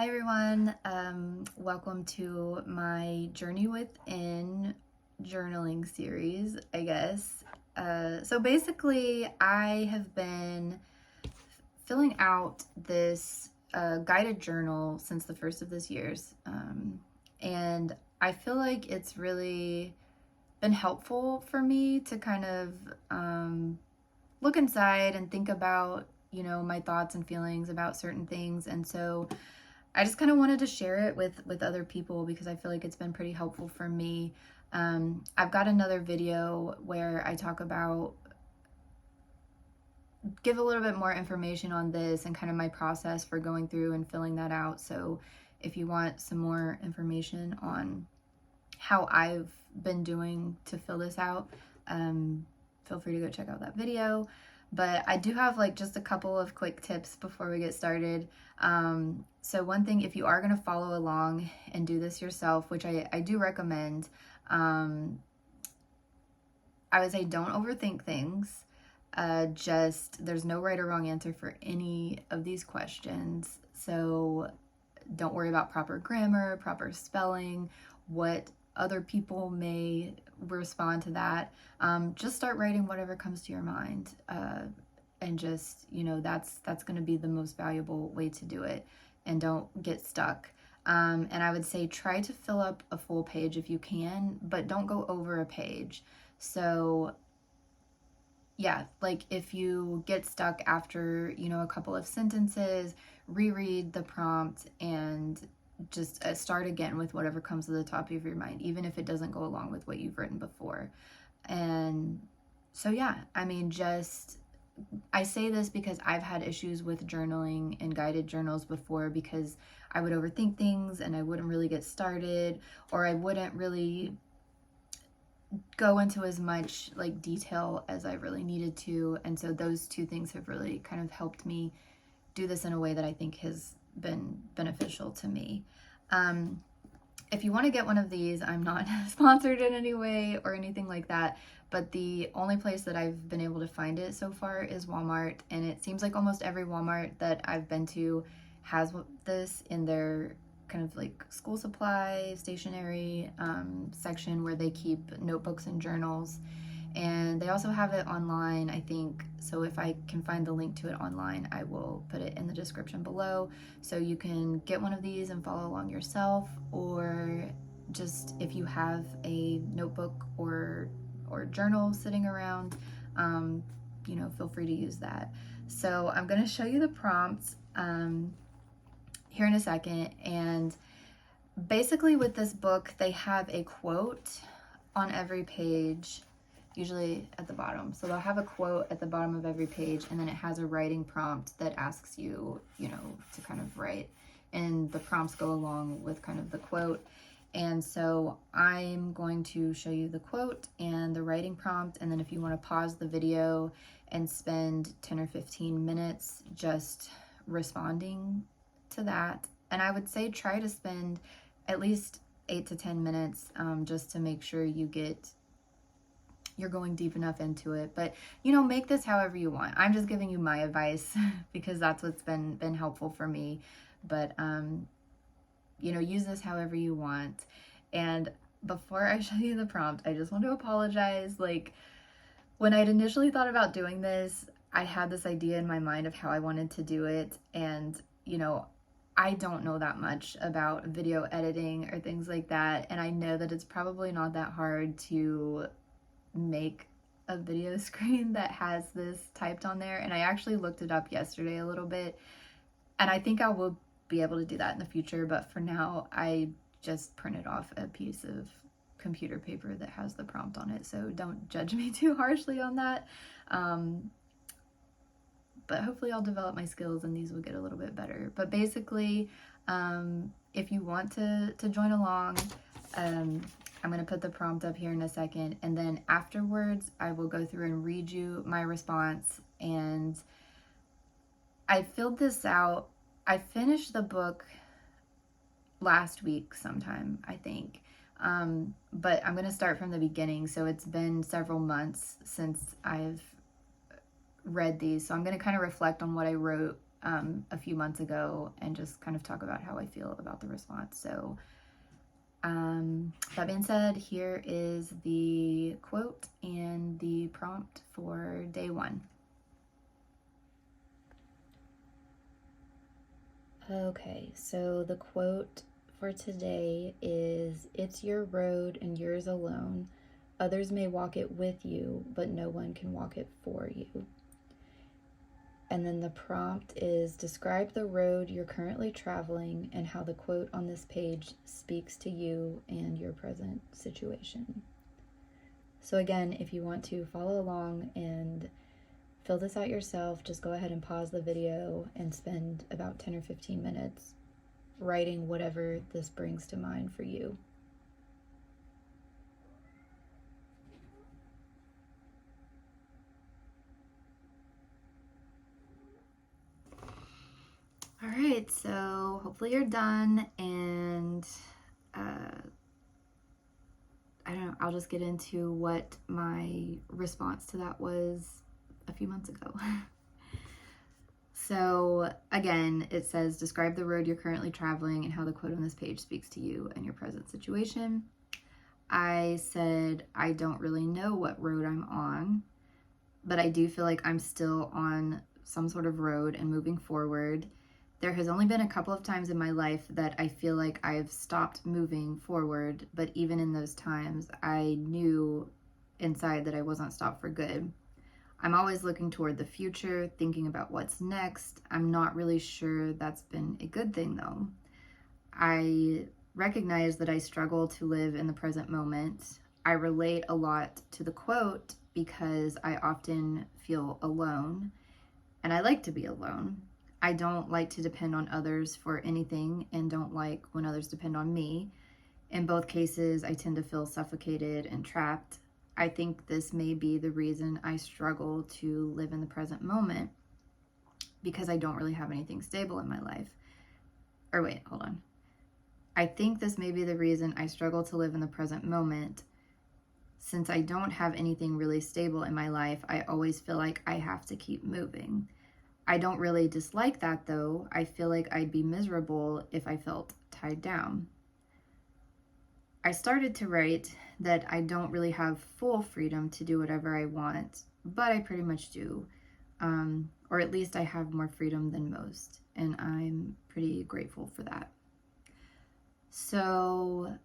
Hi everyone, welcome to my Journey Within journaling series, I guess. So basically, I have been filling out this guided journal since the first of this year's, and I feel like it's really been helpful for me to kind of look inside and think about, my thoughts and feelings about certain things. And so I just kind of wanted to share it with other people because I feel like it's been pretty helpful for me. I've got another video where I talk about, give a little bit more information on this and kind of my process for going through and filling that out. So if you want some more information on how I've been doing to fill this out, feel free to go check out that video. But I do have like just a couple of quick tips before we get started. So one thing, if you are going to follow along and do this yourself, which I do recommend, I would say don't overthink things. There's no right or wrong answer for any of these questions. So don't worry about proper grammar, proper spelling, what other people may respond to that. Just start writing whatever comes to your mind. And just, that's going to be the most valuable way to do it. And don't get stuck. And I would say try to fill up a full page if you can, but don't go over a page. So yeah, like if you get stuck after, a couple of sentences, reread the prompt and just start again with whatever comes to the top of your mind, even if it doesn't go along with what you've written before. And so, yeah, I say this because I've had issues with journaling and guided journals before because I would overthink things and I wouldn't really get started, or I wouldn't really go into as much like detail as I really needed to. And so those two things have really kind of helped me do this in a way that I think has been beneficial to me. If you want to get one of these, I'm not sponsored in any way or anything like that, but the only place that I've been able to find it so far is Walmart, and it seems like almost every Walmart that I've been to has this in their kind of like school supply, stationery section where they keep notebooks and journals. And they also have it online, I think. So if I can find the link to it online, I will put it in the description below. So you can get one of these and follow along yourself, or just if you have a notebook or journal sitting around, feel free to use that. So I'm going to show you the prompts here in a second. And basically with this book, they have a quote on every page, usually at the bottom. So they'll have a quote at the bottom of every page, and then it has a writing prompt that asks you, to kind of write. And the prompts go along with kind of the quote. And so I'm going to show you the quote and the writing prompt. And then if you want to pause the video and spend 10 or 15 minutes just responding to that. And I would say try to spend at least 8 to 10 minutes just to make sure you're going deep enough into it. But make this however you want. I'm just giving you my advice because that's what's been helpful for me. But use this however you want. And before I show you the prompt, I just want to apologize. Like, when I'd initially thought about doing this, I had this idea in my mind of how I wanted to do it. And I don't know that much about video editing or things like that. And I know that it's probably not that hard to make a video screen that has this typed on there. And I actually looked it up yesterday a little bit. And I think I will be able to do that in the future. But for now, I just printed off a piece of computer paper that has the prompt on it. So don't judge me too harshly on that. But hopefully I'll develop my skills and these will get a little bit better. But basically, if you want to join along, I'm going to put the prompt up here in a second. And then afterwards, I will go through and read you my response. And I filled this out. I finished the book last week sometime, I think. But I'm going to start from the beginning. So it's been several months since I've read these. So I'm going to kind of reflect on what I wrote a few months ago and just kind of talk about how I feel about the response. So that being said, here is the quote and the prompt for day 1. Okay, so the quote for today is, "It's your road and yours alone. Others may walk it with you, but no one can walk it for you." And then the prompt is, describe the road you're currently traveling and how the quote on this page speaks to you and your present situation. So again, if you want to follow along and fill this out yourself, just go ahead and pause the video and spend about 10 or 15 minutes writing whatever this brings to mind for you. All right, so hopefully you're done, and I don't know, I'll just get into what my response to that was a few months ago. So again, it says, describe the road you're currently traveling and how the quote on this page speaks to you and your present situation. I said, I don't really know what road I'm on, but I do feel like I'm still on some sort of road and moving forward. There has only been a couple of times in my life that I feel like I've stopped moving forward, but even in those times, I knew inside that I wasn't stopped for good. I'm always looking toward the future, thinking about what's next. I'm not really sure that's been a good thing though. I recognize that I struggle to live in the present moment. I relate a lot to the quote because I often feel alone, and I like to be alone. I don't like to depend on others for anything and don't like when others depend on me. In both cases, I tend to feel suffocated and trapped. I think this may be the reason I struggle to live in the present moment, because I don't really have anything stable in my life. Or wait, hold on. I think this may be the reason I struggle to live in the present moment. Since I don't have anything really stable in my life, I always feel like I have to keep moving. I don't really dislike that though. I feel like I'd be miserable if I felt tied down. I started to write that I don't really have full freedom to do whatever I want, but I pretty much do. Or at least I have more freedom than most, and I'm pretty grateful for that. So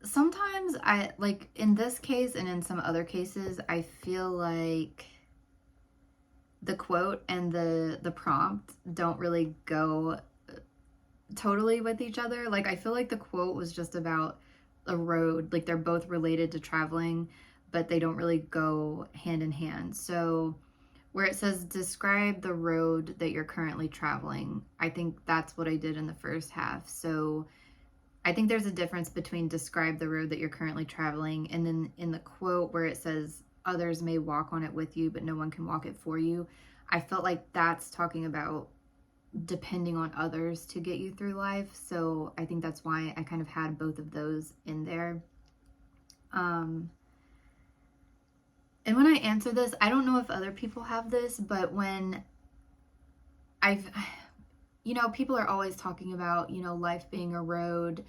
sometimes I, like in this case and in some other cases, I feel like the quote and the prompt don't really go totally with each other. Like I feel like the quote was just about a road, like they're both related to traveling, but they don't really go hand in hand. So where it says describe the road that you're currently traveling, I think that's what I did in the first half. So I think there's a difference between describe the road that you're currently traveling and then in the quote where it says others may walk on it with you, but no one can walk it for you. I felt like that's talking about depending on others to get you through life. So I think that's why I kind of had both of those in there. And when I answer this, I don't know if other people have this, but when people are always talking about, life being a road.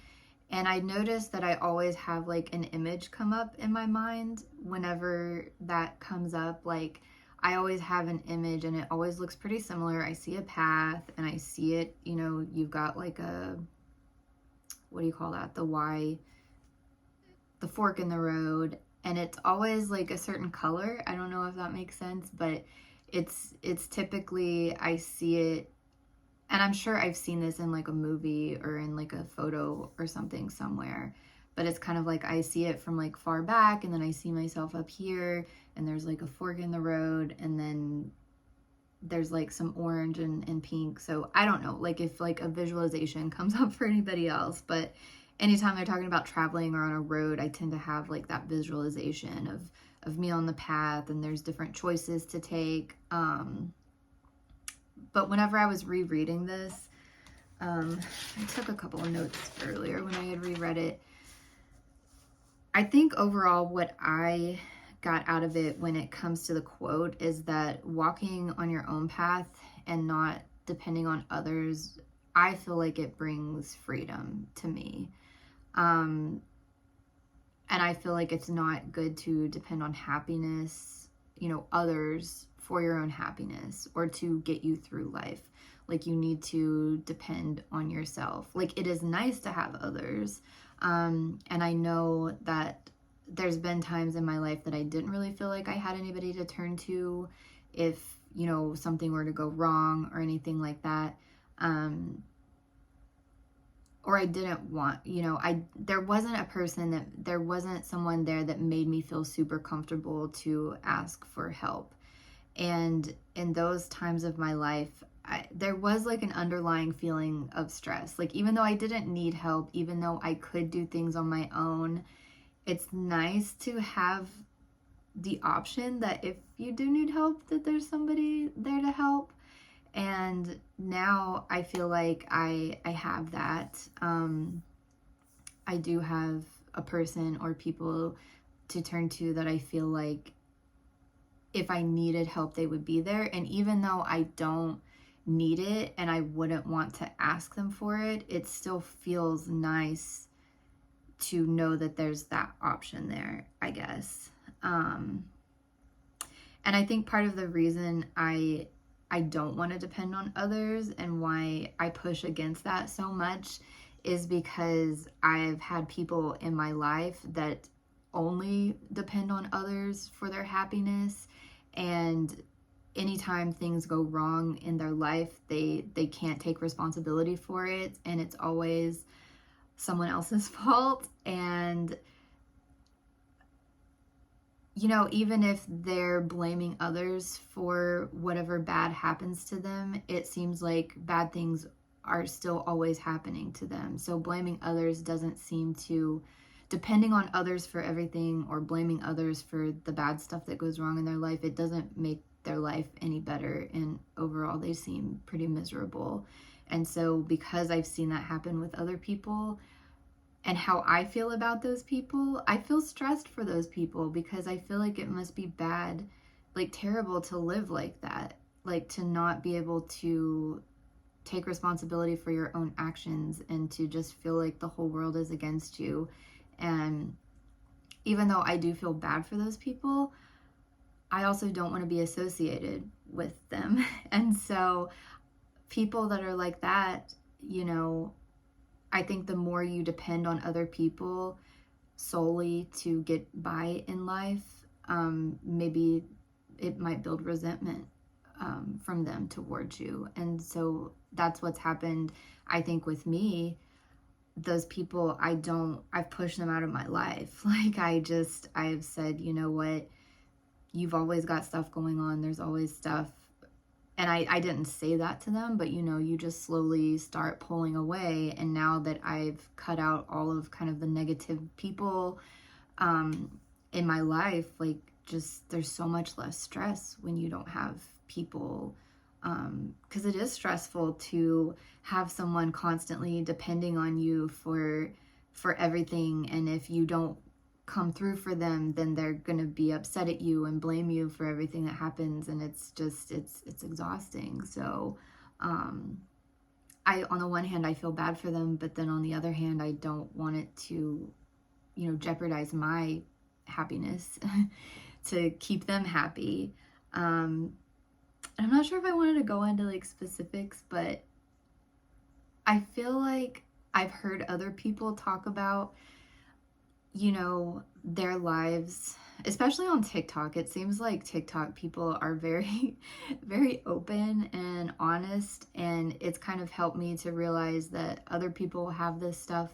And I noticed that I always have like an image come up in my mind whenever that comes up. Like I always have an image and it always looks pretty similar. I see a path and I see it, you've got like a, what do you call that? The fork in the road. And it's always like a certain color. I don't know if that makes sense, but it's typically, I see it, and I'm sure I've seen this in like a movie or in like a photo or something somewhere, but it's kind of like I see it from like far back and then I see myself up here and there's like a fork in the road and then there's like some orange and pink. So I don't know, like if like a visualization comes up for anybody else, but anytime they're talking about traveling or on a road, I tend to have like that visualization of me on the path and there's different choices to take. But whenever I was rereading this, I took a couple of notes earlier when I had reread it. I think overall what I got out of it when it comes to the quote is that walking on your own path and not depending on others, I feel like it brings freedom to me. And I feel like it's not good to depend on happiness, others for your own happiness or to get you through life. Like, you need to depend on yourself. Like, it is nice to have others. And I know that there's been times in my life that I didn't really feel like I had anybody to turn to if, something were to go wrong or anything like that. Or I didn't want, there wasn't someone there that made me feel super comfortable to ask for help. And in those times of my life, there was like an underlying feeling of stress. Like, even though I didn't need help, even though I could do things on my own, it's nice to have the option that if you do need help, that there's somebody there to help. And now I feel like I have that. I do have a person or people to turn to that I feel like if I needed help, they would be there. And even though I don't need it and I wouldn't want to ask them for it, it still feels nice to know that there's that option there, I guess. And I think part of the reason I don't want to depend on others and why I push against that so much is because I've had people in my life that only depend on others for their happiness, and anytime things go wrong in their life, they can't take responsibility for it, and it's always someone else's fault. And even if they're blaming others for whatever bad happens to them, it seems like bad things are still always happening to them. So blaming others doesn't seem to, depending on others for everything or blaming others for the bad stuff that goes wrong in their life, it doesn't make their life any better. And overall, they seem pretty miserable. And so because I've seen that happen with other people, and how I feel about those people, I feel stressed for those people because I feel like it must be bad, like terrible to live like that, like to not be able to take responsibility for your own actions and to just feel like the whole world is against you. And even though I do feel bad for those people, I also don't want to be associated with them. And so people that are like that, I think the more you depend on other people solely to get by in life, maybe it might build resentment from them towards you. And so that's what's happened, I think, with me. Those people, I've pushed them out of my life. Like, I've said, you know what, you've always got stuff going on. There's always stuff. And I didn't say that to them, but you just slowly start pulling away. And now that I've cut out all of kind of the negative people in my life, like, just there's so much less stress when you don't have people, because it is stressful to have someone constantly depending on you for everything. And if you don't come through for them, then they're going to be upset at you and blame you for everything that happens, and it's exhausting. So on the one hand, I feel bad for them, but then on the other hand, I don't want it to jeopardize my happiness to keep them happy. I'm not sure if I wanted to go into like specifics, but I feel like I've heard other people talk about their lives, especially on TikTok. It seems like TikTok people are very, very open and honest, and it's kind of helped me to realize that other people have this stuff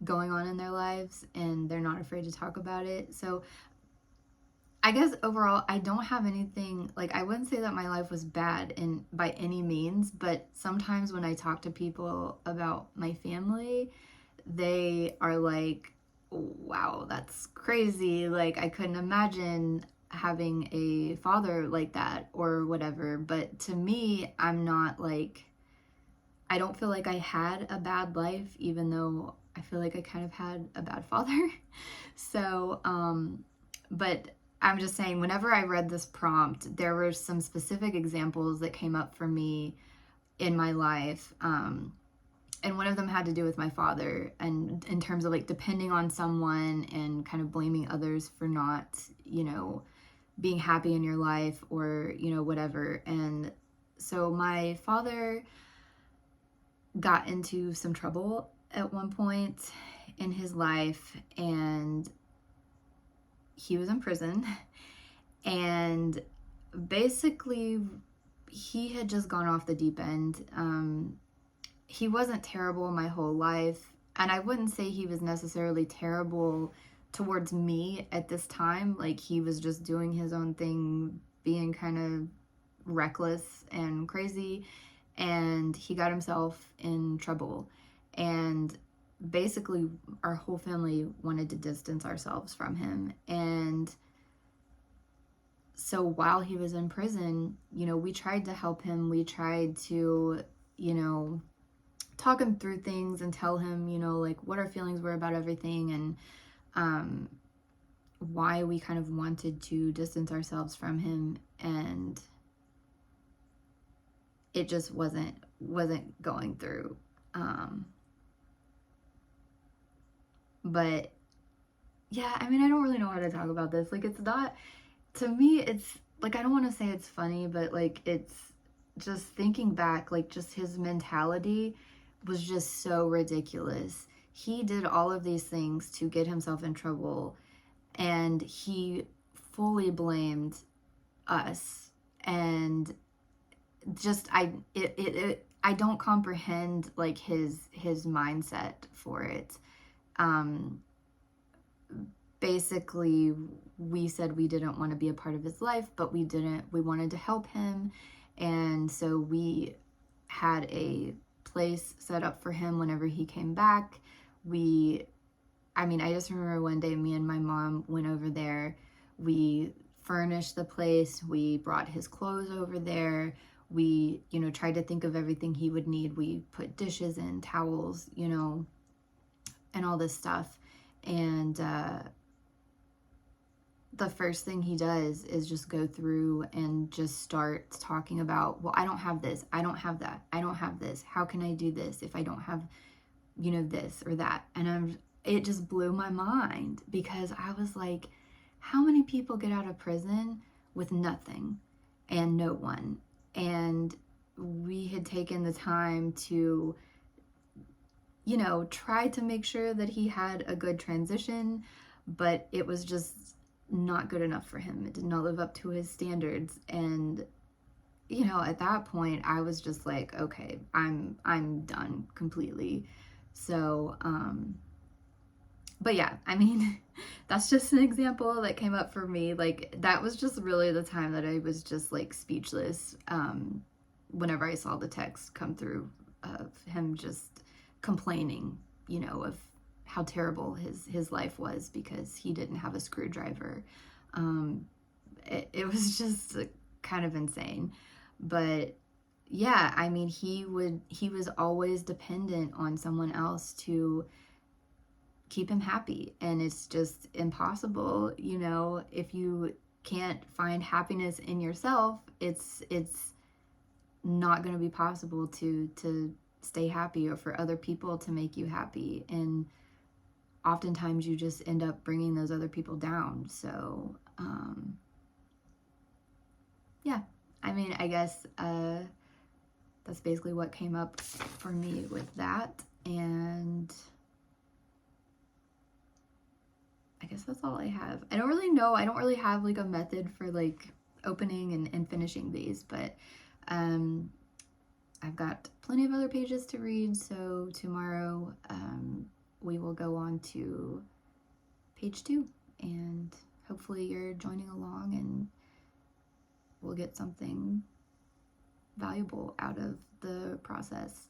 going on in their lives and they're not afraid to talk about it. So I guess overall, I don't have anything, like, I wouldn't say that my life was bad by any means, but sometimes when I talk to people about my family, they are like, wow, that's crazy. Like, I couldn't imagine having a father like that or whatever. But to me, I'm not like, I don't feel like I had a bad life, even though I feel like I kind of had a bad father. So, but I'm just saying, whenever I read this prompt, there were some specific examples that came up for me in my life. And one of them had to do with my father, and in terms of like depending on someone and kind of blaming others for not, being happy in your life, or, whatever. And so my father got into some trouble at one point in his life, and he was in prison. And basically, he had just gone off the deep end. He wasn't terrible my whole life, and I wouldn't say he was necessarily terrible towards me at this time. Like, he was just doing his own thing, being kind of reckless and crazy, and he got himself in trouble. And basically, our whole family wanted to distance ourselves from him. And so while he was in prison, we tried to help him. We tried to, talk him through things and tell him, like what our feelings were about everything, and why we kind of wanted to distance ourselves from him. And it just wasn't going through. But yeah, I mean, I don't really know how to talk about this. Like, it's not, to me, it's like, I don't want to say it's funny, but like, it's just thinking back, like, just his mentality was just so ridiculous. He did all of these things to get himself in trouble, and he fully blamed us. And just I don't comprehend like his mindset for it. um Basically, we said we didn't want to be a part of his life, but we wanted to help him. And so we had a place set up for him whenever he came back. I just remember one day me and my mom went over there. We furnished the place. We brought his clothes over there. We, tried to think of everything he would need. We put dishes in, towels, and all this stuff. And the first thing he does is just go through and just start talking about, well, I don't have this, I don't have that, I don't have this. How can I do this if I don't have, this or that? And it just blew my mind, because I was like, how many people get out of prison with nothing and no one? And we had taken the time to, try to make sure that he had a good transition, but it was just not good enough for him. It did not live up to his standards. And at that point I was just like, okay, I'm done completely. So but yeah, I mean, that's just an example that came up for me. Like, that was just really the time that I was just like speechless, whenever I saw the text come through of him just complaining, of how terrible his life was because he didn't have a screwdriver. It was just kind of insane. But yeah, I mean, he was always dependent on someone else to keep him happy, and it's just impossible. If you can't find happiness in yourself, it's not going to be possible to stay happy, or for other people to make you happy. And oftentimes you just end up bringing those other people down. So yeah, I mean, I guess that's basically what came up for me with that. And I guess that's all I have. I don't really know. I don't really have like a method for like opening and finishing these, but I've got plenty of other pages to read. So tomorrow we will go on to page 2, and hopefully you're joining along and we'll get something valuable out of the process.